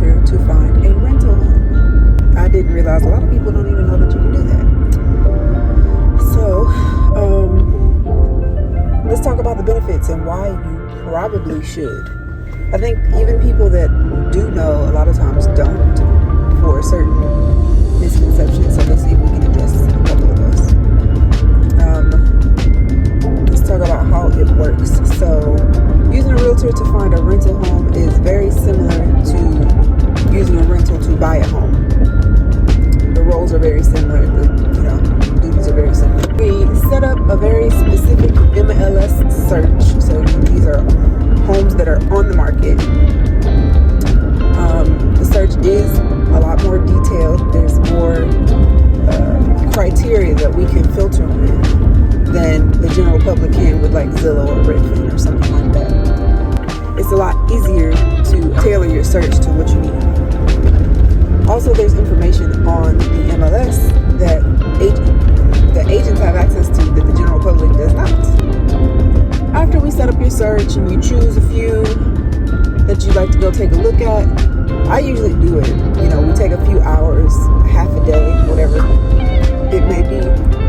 realtor to find a rental home. I didn't realize a lot of people don't even know that you can do that. So, let's talk about the benefits and why you probably should. I think even people that do know a lot of times don't for certain misconceptions. So let's see if we can address a couple of those. Let's talk about how it works. So using a realtor to find a rental home is very similar to using a rental to buy a home. The roles are very similar. The duties are very similar. We set up a very specific MLS search. So these are homes that are on the market. The search is a lot more detailed. There's more criteria that we can filter with than the general public can with like Zillow or Redfin or something like that. It's a lot easier to tailor your search to what you need. Also, there's information on the MLS that the agents have access to that the general public does not. After we set up your search and you choose a few that you'd like to go take a look at, I usually do it. We take a few hours, half a day, whatever it may be,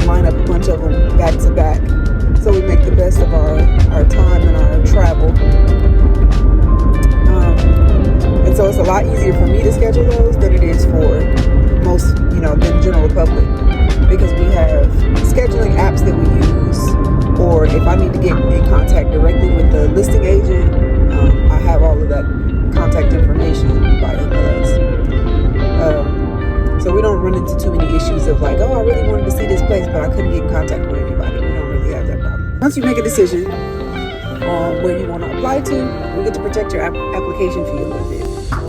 line up a bunch of them back to back. So we make the best of our time and our travel. And so it's a lot easier for me to schedule those than it is for most, than general public. Because we have scheduling apps that we use, or if I need to get in contact directly with the listing agent, I have all of that contact information by MLS. So we don't run into too many issues of like, I really wanted to see this place, but I couldn't get in contact with anybody. We don't really have that problem. Once you make a decision on where you want to apply to, we get to protect your application fee a little bit.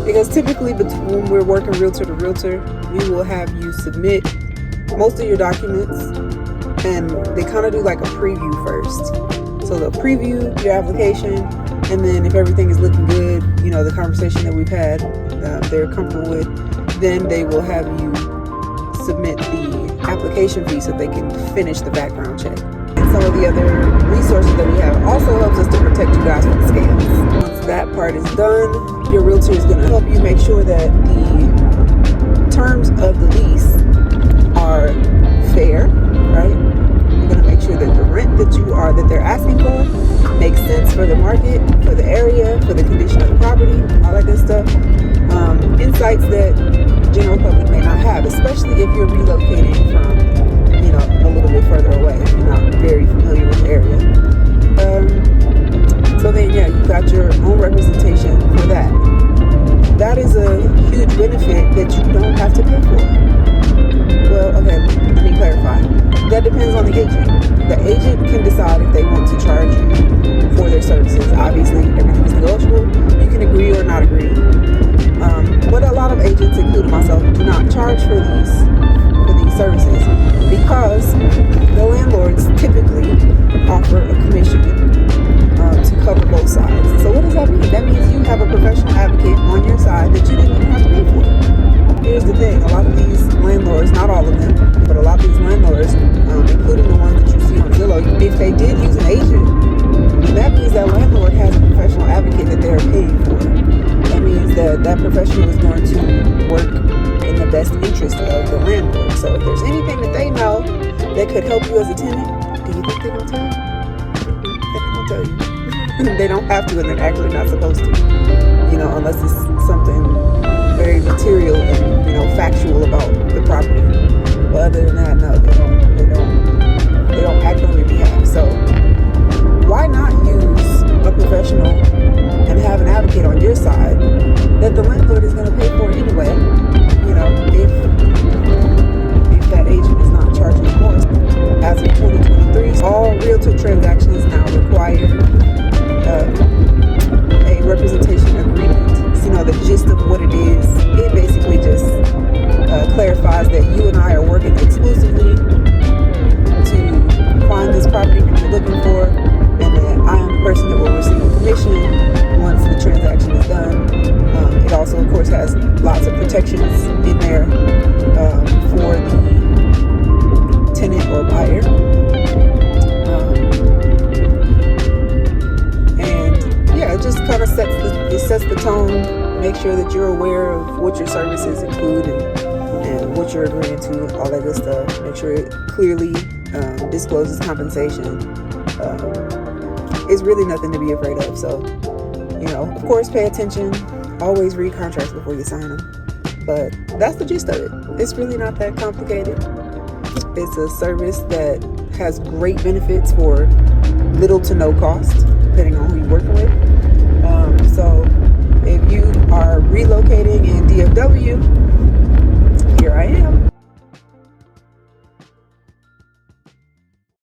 Because typically when we're working realtor to realtor, we will have you submit most of your documents, and they kind of do like a preview first. So they'll preview your application, and then if everything is looking good, the conversation that we've had, they're comfortable with, then they will have you submit the application fee so they can finish the background check. And some of the other resources that we have also helps us to protect you guys from scams. Once that part is done, your realtor is going to help you make sure that the terms of the lease are fair, right? You're going to make sure that the rent that they're asking for makes sense for the market, for the area, for the condition of the property, all that good stuff. Insights that general public may not have, especially if you're relocating from, a little bit further away, if you're not very familiar with the area. So then, you've got your own representation for that. That is a huge benefit that you don't have to pay for. Well, okay, let me clarify. That depends on the agent. The agent can decide if they want to charge you for their services. Obviously, everything is negotiable. You can agree or not agree. But a lot of agents, including myself, do not charge for these services because the landlords typically offer a commission to cover both sides. So what does that mean? That means you have a professional advocate on your side that you didn't even have to pay for. Here's the thing, a lot of these landlords, not all of them, but a lot of these landlords, including the ones that you see on Zillow, if they did use an agent, that means that landlord has a professional advocate that they're paying for. That means that professional is going to work in the best interest of the landlord. So if there's anything that they know that could help you as a tenant, do you think they're going to tell you? They're going to tell you. They don't have to, and they're actually not supposed to, unless it's something very material and factual about the property. But other than that, no, they don't act on your behalf. So why not use a professional and have an advocate on your side that the landlord is going to pay for anyway? If that agent is not charging more. As of 2023, all realtor transactions now require a representation agreement. The gist of what it is, it basically just clarifies that you and I are working exclusively to find this property that you're looking for, and that I am the person that will receive a commission once the transaction is done. It also, of course, has lots of protections in there for the tenant or buyer. And it just kind of sets the tone make sure that you're aware of what your services include and what you're agreeing to, all that good stuff. Make sure it clearly discloses compensation. It's really nothing to be afraid of. So, of course, pay attention. Always read contracts before you sign them. But that's the gist of it. It's really not that complicated. It's a service that has great benefits for little to no cost, depending on who you're working with.